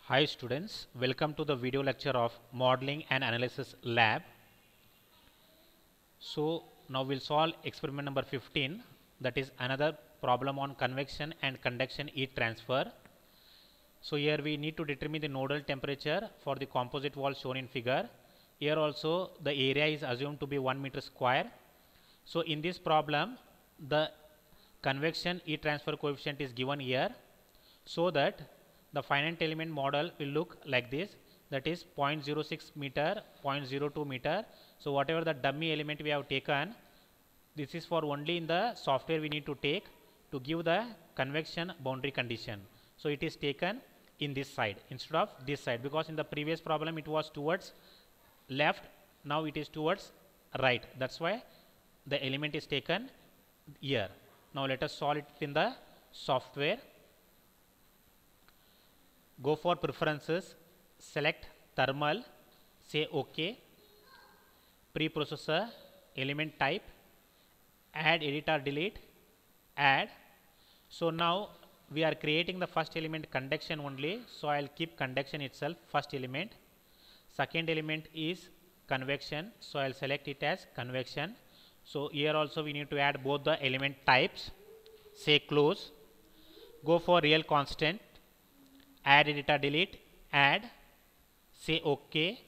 Hi students, welcome to the video lecture of Modeling and Analysis Lab. So now we'll solve experiment number 15, that is another problem on convection and conduction heat transfer. So here we need to determine the nodal temperature for the composite wall shown in figure. Here also the area is assumed to be 1 meter square. So in this problem the convection heat transfer coefficient is given here, so that the finite element model will look like this, that is 0.06 meter, 0.02 meter. So whatever the dummy element we have taken, this is for only in the software we need to take to give the convection boundary condition. So it is taken in this side instead of this side, because in the previous problem it was towards left, now it is towards right. That's why the element is taken here. Now let us solve it in the software. Go for preferences, select thermal, say OK, preprocessor, element type, add edit or delete, add. So now we are creating the first element conduction only, so I will keep conduction itself first element. Second element is convection, so I will select it as convection. So here also we need to add both the element types, say close. Go for real constant, add edit or delete, add, say OK,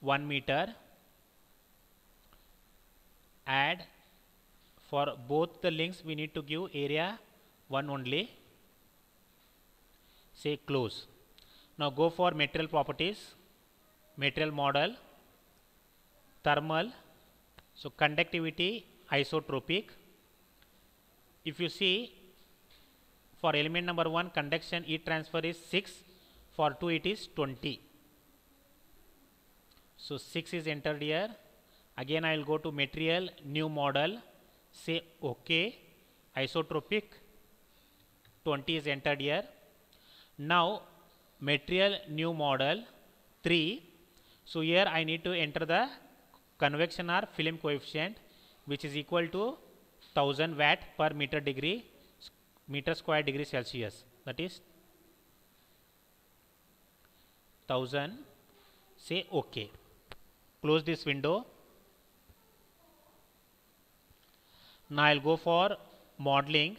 1 meter, add. For both the links we need to give area 1 only, say close. Now go for material properties, material model, thermal, so conductivity, isotropic. If you see, for element number 1 conduction heat transfer is 6, for 2 it is 20. So 6 is entered here. Again I will go to material, new model, say OK, isotropic, 20 is entered here. Now material, new model, 3. So here I need to enter the convection or film coefficient, which is equal to 1000 watt per meter square degree Celsius, that is 1000, say OK. Close this window. Now I will go for modeling.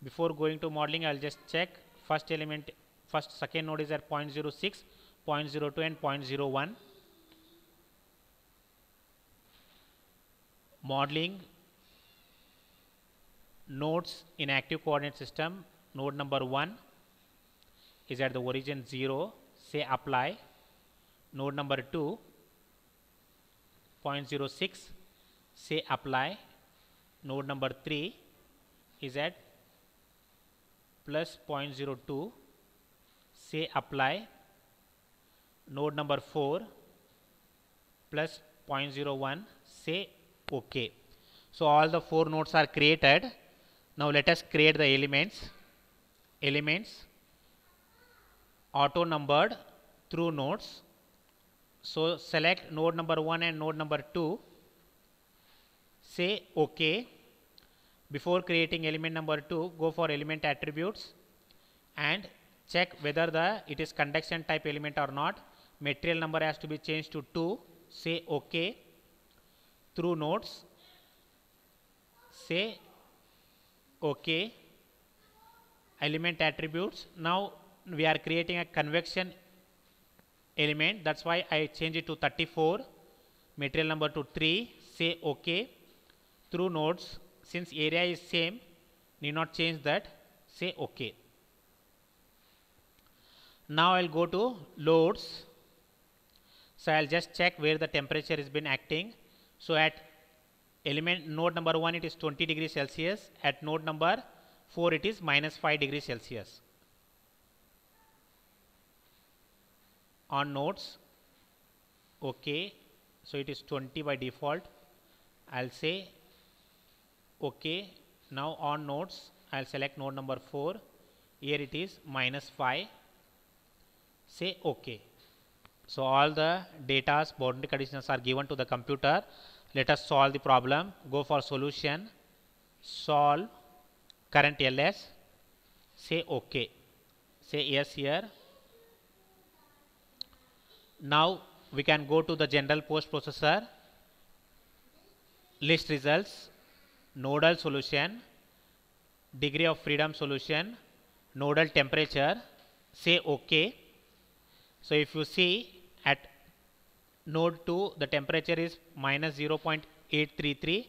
Before going to modeling I will just check first element, second node is at 0.06, 0.02 and 0.01. Modeling nodes in active coordinate system, node number 1 is at the origin 0, say apply. Node number 2, 0.06, say apply. Node number 3 is at plus 0.02, say apply. Node number 4 plus 0.01, say OK. So all the 4 nodes are created. Now let us create the elements auto numbered through nodes. So select node number 1 and node number 2, say OK. Before creating element number 2, go for element attributes and check whether it is conduction type element or not. Material number has to be changed to 2, say OK. Through nodes, say OK. Element attributes, now we are creating a convection element, that's why I change it to 34. Material number to 3, say OK. Through nodes, since area is same, need not change that, say OK. Now I will go to loads. So I will just check where the temperature has been acting. So at element node number 1 it is 20 degrees Celsius, at node number 4 it is -5 degrees Celsius. On nodes, OK, so it is 20 by default, I will say OK. Now on nodes I will select node number 4, here it is -5, say OK. So all the data's boundary conditions are given to the computer. Let us solve the problem. Go for solution, solve, current LS, say OK. say yes here. Now we can go to the general post processor, list results, nodal solution, degree of freedom solution, nodal temperature, say OK. So if you see at node 2 the temperature is minus 0.833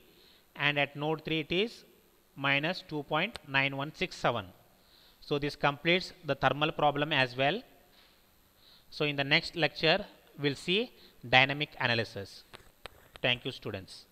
and at node 3 it is minus 2.9167. So this completes the thermal problem as well. So in the next lecture we'll see dynamic analysis. Thank you students.